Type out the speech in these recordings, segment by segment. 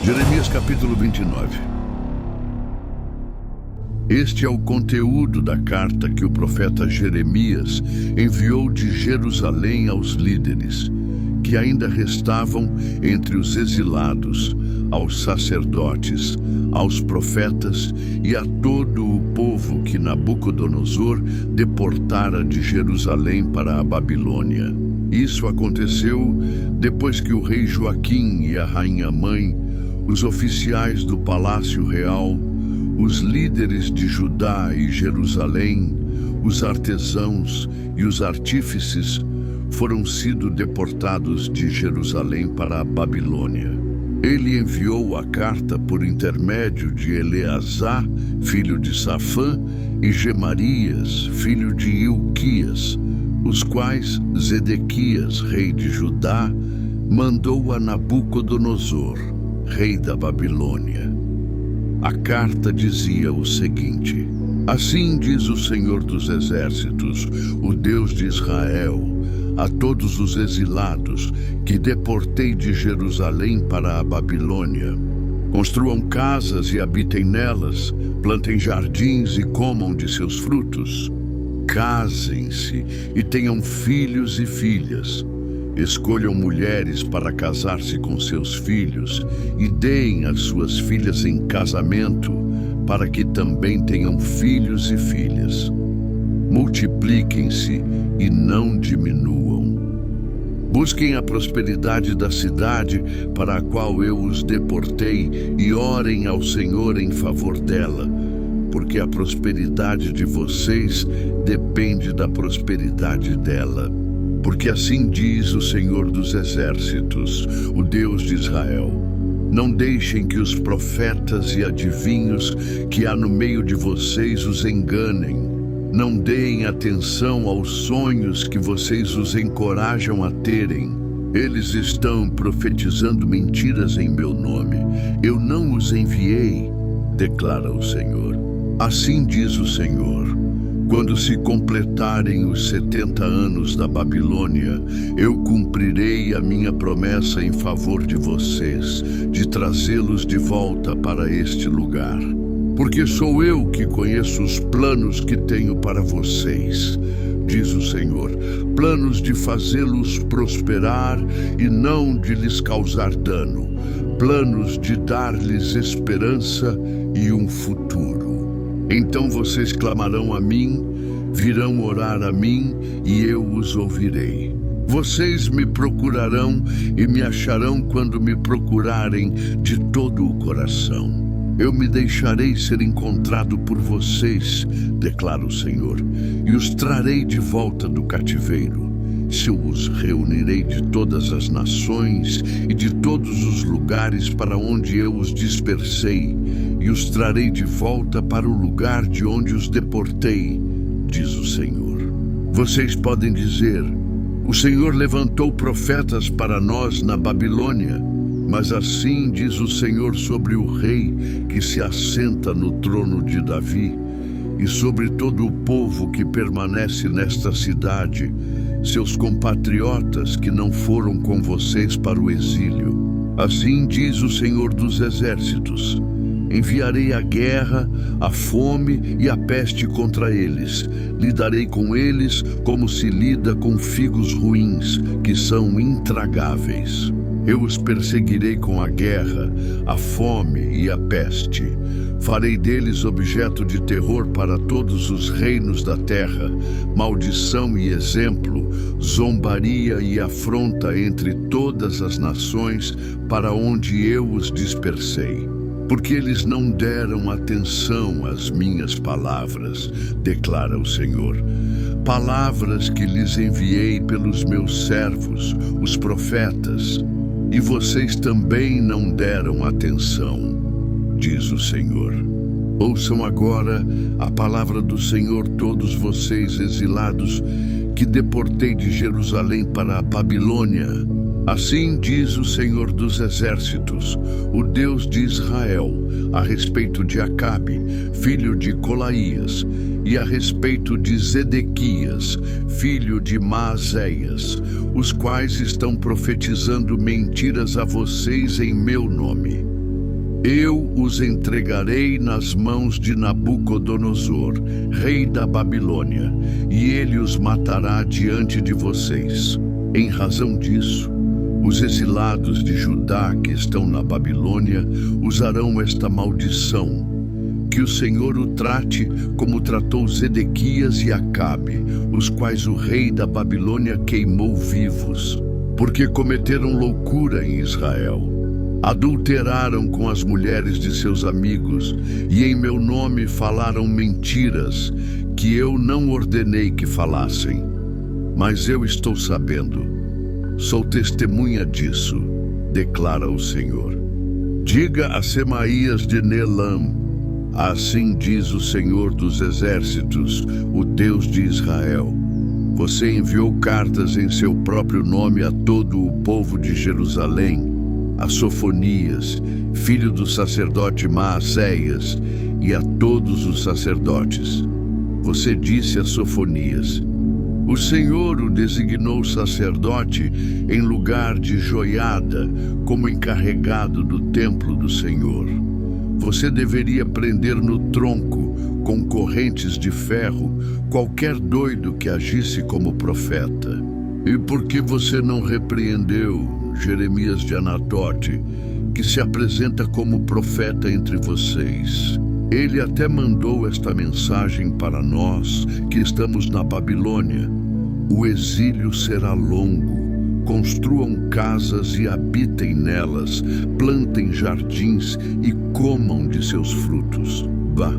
Jeremias capítulo 29. Este é o conteúdo da carta que o profeta Jeremias enviou de Jerusalém aos líderes, que ainda restavam entre os exilados, aos sacerdotes, aos profetas e a todo o povo que Nabucodonosor deportara de Jerusalém para a Babilônia. Isso aconteceu depois que o rei Joaquim e a rainha-mãe, os oficiais do Palácio Real, os líderes de Judá e Jerusalém, os artesãos e os artífices foram sido deportados de Jerusalém para a Babilônia. Ele enviou a carta por intermédio de Eleazar, filho de Safã, e Gemarias, filho de Ilquias, os quais Zedequias, rei de Judá, mandou a Nabucodonosor, rei da Babilônia. A carta dizia o seguinte: Assim diz o Senhor dos Exércitos, o Deus de Israel, a todos os exilados que deportei de Jerusalém para a Babilônia: construam casas e habitem nelas, plantem jardins e comam de seus frutos. Casem-se e tenham filhos e filhas. Escolham mulheres para casar-se com seus filhos e deem as suas filhas em casamento, para que também tenham filhos e filhas. Multipliquem-se e não diminuam. Busquem a prosperidade da cidade para a qual eu os deportei e orem ao Senhor em favor dela, porque a prosperidade de vocês depende da prosperidade dela. Porque assim diz o Senhor dos Exércitos, o Deus de Israel: Não deixem que os profetas e adivinhos que há no meio de vocês os enganem. Não deem atenção aos sonhos que vocês os encorajam a terem. Eles estão profetizando mentiras em meu nome. Eu não os enviei, declara o Senhor. Assim diz o Senhor: Quando se completarem os 70 anos da Babilônia, eu cumprirei a minha promessa em favor de vocês, de trazê-los de volta para este lugar. Porque sou eu que conheço os planos que tenho para vocês, diz o Senhor, planos de fazê-los prosperar e não de lhes causar dano, planos de dar-lhes esperança e um futuro. Então vocês clamarão a mim, virão orar a mim e eu os ouvirei. Vocês me procurarão e me acharão quando me procurarem de todo o coração. Eu me deixarei ser encontrado por vocês, declara o Senhor, e os trarei de volta do cativeiro. Se eu os reunirei de todas as nações e de todos os lugares para onde eu os dispersei, e os trarei de volta para o lugar de onde os deportei, diz o Senhor. Vocês podem dizer: O Senhor levantou profetas para nós na Babilônia, mas assim diz o Senhor sobre o rei que se assenta no trono de Davi, e sobre todo o povo que permanece nesta cidade, seus compatriotas que não foram com vocês para o exílio. Assim diz o Senhor dos Exércitos: Enviarei a guerra, a fome e a peste contra eles. Lidarei com eles como se lida com figos ruins, que são intragáveis. Eu os perseguirei com a guerra, a fome e a peste. Farei deles objeto de terror para todos os reinos da terra, maldição e exemplo, zombaria e afronta entre todas as nações para onde eu os dispersei. Porque eles não deram atenção às minhas palavras, declara o Senhor. Palavras que lhes enviei pelos meus servos, os profetas, e vocês também não deram atenção, diz o Senhor. Ouçam agora a palavra do Senhor, todos vocês exilados que deportei de Jerusalém para a Babilônia. Assim diz o Senhor dos Exércitos, o Deus de Israel, a respeito de Acabe, filho de Colaías, e a respeito de Zedequias, filho de Maazéias, os quais estão profetizando mentiras a vocês em meu nome. Eu os entregarei nas mãos de Nabucodonosor, rei da Babilônia, e ele os matará diante de vocês. Em razão disso, os exilados de Judá que estão na Babilônia usarão esta maldição. Que o Senhor o trate como tratou Zedequias e Acabe, os quais o rei da Babilônia queimou vivos, porque cometeram loucura em Israel. Adulteraram com as mulheres de seus amigos e em meu nome falaram mentiras que eu não ordenei que falassem. Mas eu estou sabendo, sou testemunha disso, declara o Senhor. Diga a Semaías de Neelam: assim diz o Senhor dos Exércitos, o Deus de Israel. Você enviou cartas em seu próprio nome a todo o povo de Jerusalém, a Sofonias, filho do sacerdote Maacéias, e a todos os sacerdotes. Você disse a Sofonias: o Senhor o designou sacerdote em lugar de Joiada, como encarregado do templo do Senhor. Você deveria prender no tronco, com correntes de ferro, qualquer doido que agisse como profeta. E por que você não repreendeu Jeremias de Anatote, que se apresenta como profeta entre vocês? Ele até mandou esta mensagem para nós, que estamos na Babilônia. O exílio será longo. Construam casas e habitem nelas, plantem jardins e comam de seus frutos. Vá.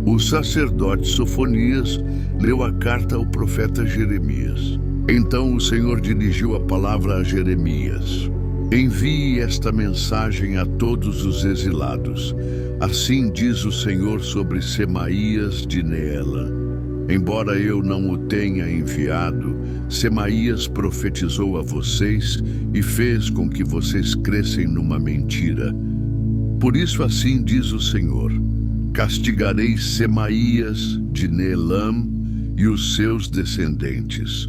O sacerdote Sofonias leu a carta ao profeta Jeremias. Então o Senhor dirigiu a palavra a Jeremias: envie esta mensagem a todos os exilados. Assim diz o Senhor sobre Semaías de Neela. Embora eu não o tenha enviado, Semaías profetizou a vocês e fez com que vocês crescem numa mentira. Por isso assim diz o Senhor: castigarei Semaías de Neelam e os seus descendentes.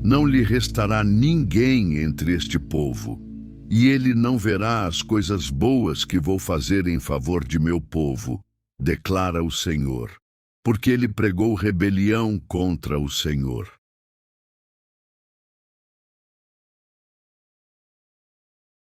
Não lhe restará ninguém entre este povo, e ele não verá as coisas boas que vou fazer em favor de meu povo, declara o Senhor, porque ele pregou rebelião contra o Senhor.